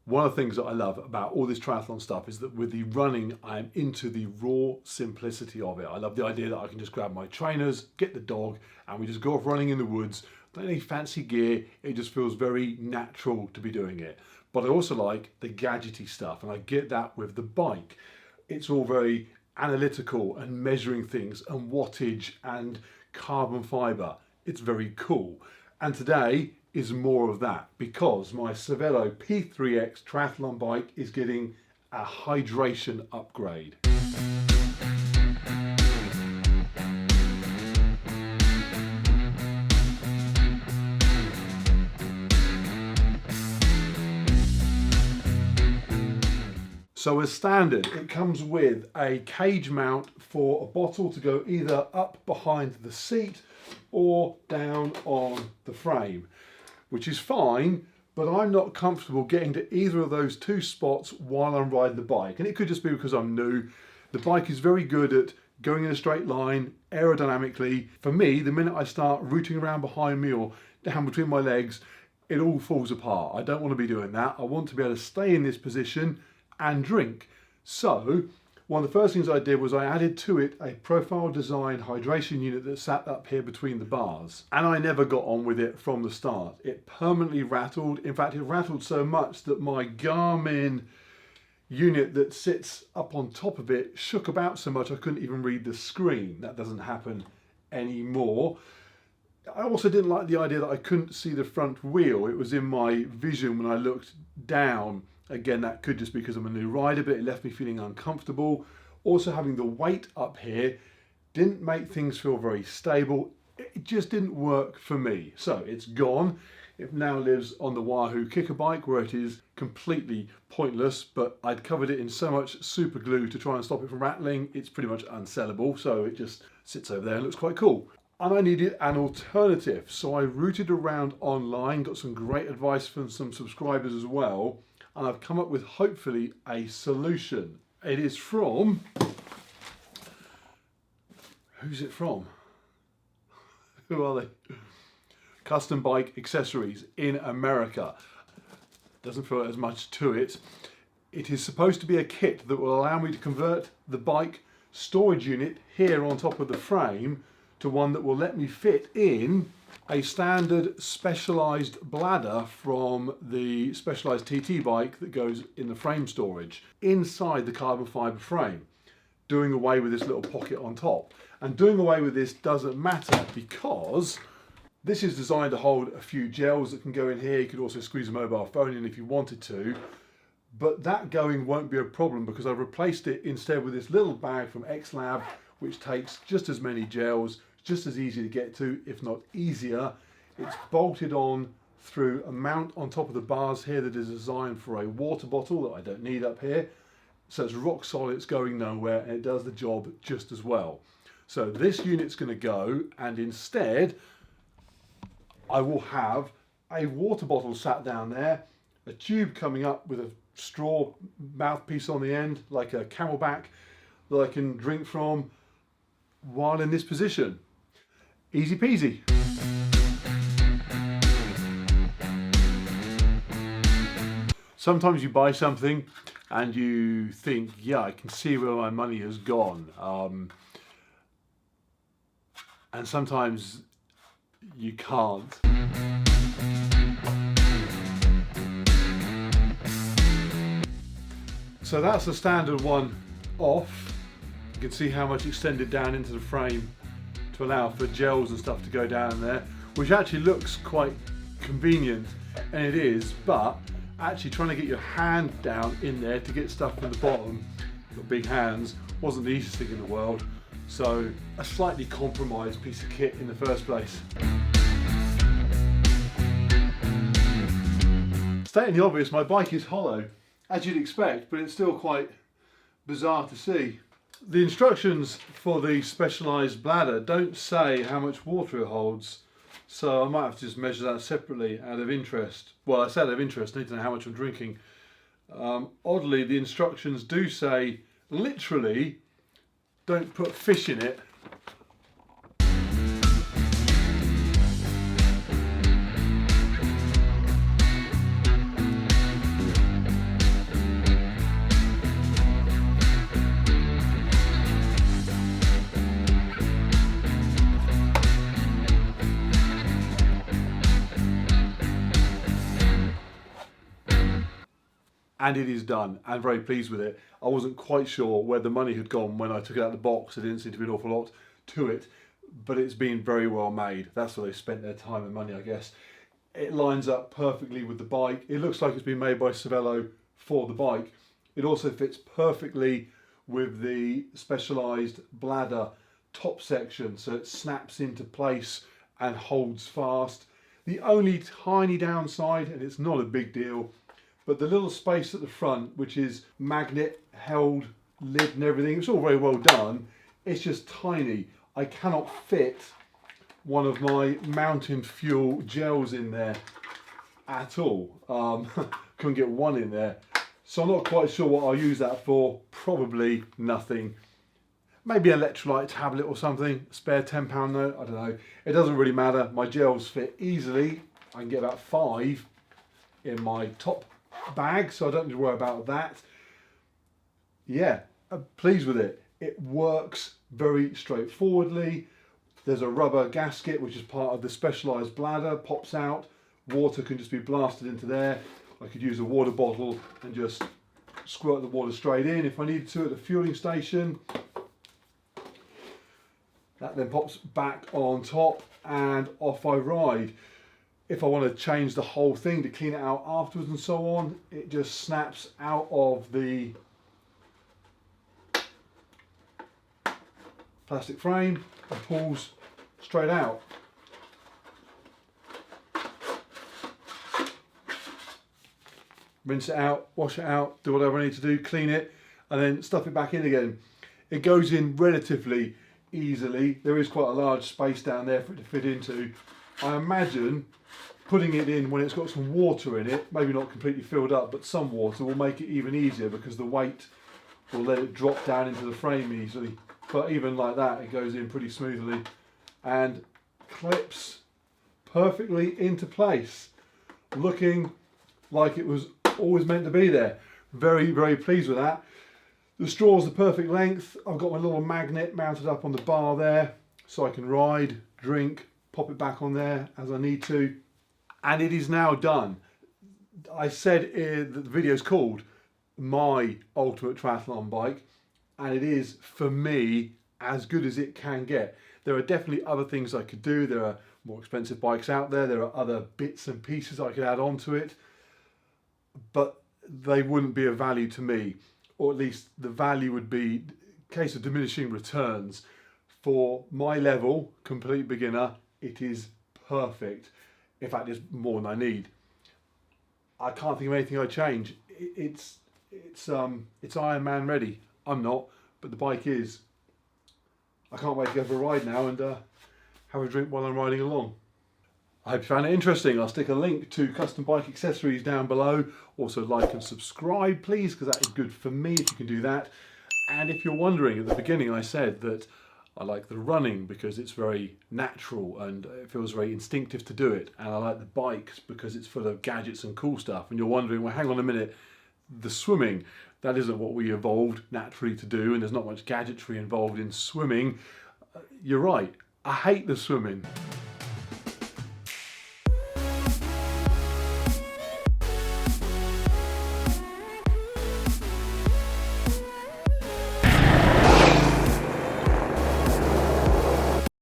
One of the things that I love about all this triathlon stuff is that with the running, I am into the raw simplicity of it. I love the idea that I can just grab my trainers, get the dog, and we just go off running in the woods. Don't need fancy gear. It just feels very natural to be doing it. But I also like the gadgety stuff, and I get that with the bike. It's all very analytical and measuring things and wattage and carbon fiber. It's very cool. And today is more of that because my Cervelo P3X triathlon bike is getting a hydration upgrade. So as standard, it comes with a cage mount for a bottle to go either up behind the seat or down on the frame, which is fine, but I'm not comfortable getting to either of those two spots while I'm riding the bike. And it could just be because I'm new. The bike is very good at going in a straight line aerodynamically. For me, the minute I start rooting around behind me or down between my legs, it all falls apart. I don't want to be doing that. I want to be able to stay in this position and drink. So one of the first things I did was I added to it a profile design hydration unit that sat up here between the bars, and I never got on with it from the start. It permanently rattled. In fact, it rattled so much that my Garmin unit that sits up on top of it shook about so much I couldn't even read the screen. That doesn't happen anymore. I also didn't like the idea that I couldn't see the front wheel. It was in my vision when I looked down. Again, that could just be because I'm a new rider, but it left me feeling uncomfortable. Also, having the weight up here didn't make things feel very stable. It just didn't work for me. So it's gone. It now lives on the Wahoo kicker bike where it is completely pointless, but I'd covered it in so much super glue to try and stop it from rattling. It's pretty much unsellable, so it just sits over there and looks quite cool. And I needed an alternative. So I rooted around online, got some great advice from some subscribers as well. And I've come up with, hopefully, a solution. It is from... Who's it from? Who are they? Custom Bike Accessories in America. Doesn't feel as much to it. It is supposed to be a kit that will allow me to convert the bike storage unit here on top of the frame to one that will let me fit in a standard specialised bladder from the Specialized TT bike that goes in the frame storage inside the carbon fibre frame, doing away with this little pocket on top. And doing away with this doesn't matter because this is designed to hold a few gels that can go in here. You could also squeeze a mobile phone in if you wanted to, but that going won't be a problem because I've replaced it instead with this little bag from XLab, which takes just as many gels, just as easy to get to, if not easier. It's bolted on through a mount on top of the bars here that is designed for a water bottle that I don't need up here. So it's rock solid, it's going nowhere, and it does the job just as well. So this unit's going to go, and instead I will have a water bottle sat down there, a tube coming up with a straw mouthpiece on the end, like a Camelback, that I can drink from while in this position. Easy peasy. Sometimes you buy something and you think, yeah, I can see where my money has gone. And sometimes you can't. So that's the standard one off. You can see how much extended down into the frame to allow for gels and stuff to go down there, which actually looks quite convenient, and it is, but actually trying to get your hand down in there to get stuff from the bottom, your big hands, wasn't the easiest thing in the world. So a slightly compromised piece of kit in the first place. Stating the obvious, my bike is hollow, as you'd expect, but it's still quite bizarre to see. The instructions for the specialised bladder don't say how much water it holds, so I might have to just measure that separately out of interest. Well, I say out of interest, I need to know how much I'm drinking. Oddly, the instructions do say, literally, don't put fish in it. and it is done, and very pleased with it. I wasn't quite sure where the money had gone when I took it out of the box. There didn't seem to be an awful lot to it, but it's been very well made. That's where they spent their time and money, I guess. It lines up perfectly with the bike. It looks like it's been made by Cervelo for the bike. It also fits perfectly with the specialised bladder top section, so it snaps into place and holds fast. The only tiny downside, and it's not a big deal, but the little space at the front, which is magnet held lid and everything, it's all very well done, it's just tiny. I cannot fit one of my mountain fuel gels in there at all. Couldn't get one in there. So I'm not quite sure what I'll use that for. Probably nothing. Maybe an electrolyte tablet or something. Spare £10 note, I don't know. It doesn't really matter. My gels fit easily. I can get about 5 in my top bag, so I don't need to worry about that. Yeah, I'm pleased with it. It works very straightforwardly. There's a rubber gasket which is part of the specialised bladder, pops out. Water can just be blasted into there. I could use a water bottle and just squirt the water straight in if I needed to at the fueling station. That then pops back on top and off I ride. If I want to change the whole thing to clean it out afterwards and so on, it just snaps out of the plastic frame and pulls straight out. Rinse it out, wash it out, do whatever I need to do, clean it, and then stuff it back in again. It goes in relatively easily. There is quite a large space down there for it to fit into. I imagine putting it in when it's got some water in it, maybe not completely filled up, but some water will make it even easier because the weight will let it drop down into the frame easily. But even like that, it goes in pretty smoothly and clips perfectly into place, looking like it was always meant to be there. Very, very pleased with that. The straw's the perfect length. I've got my little magnet mounted up on the bar there so I can ride, drink, pop it back on there as I need to. And it is now done. I said that the video's called My Ultimate Triathlon Bike, and it is, for me, as good as it can get. There are definitely other things I could do. There are more expensive bikes out there. There are other bits and pieces I could add on to it, but they wouldn't be of value to me, or at least the value would be a case of diminishing returns. For my level, complete beginner, it is perfect. In fact, it's more than I need. I can't think of anything I'd change. It's Ironman ready. I'm not, but the bike is. I can't wait to go for a ride now and have a drink while I'm riding along. I hope you found it interesting. I'll stick a link to custom bike accessories down below. Also like and subscribe please, because that is good for me if you can do that. And if you're wondering, at the beginning I said that I like the running because it's very natural and it feels very instinctive to do it. And I like the bikes because it's full of gadgets and cool stuff. And you're wondering, well, hang on a minute, the swimming, that isn't what we evolved naturally to do, and there's not much gadgetry involved in swimming. You're right, I hate the swimming.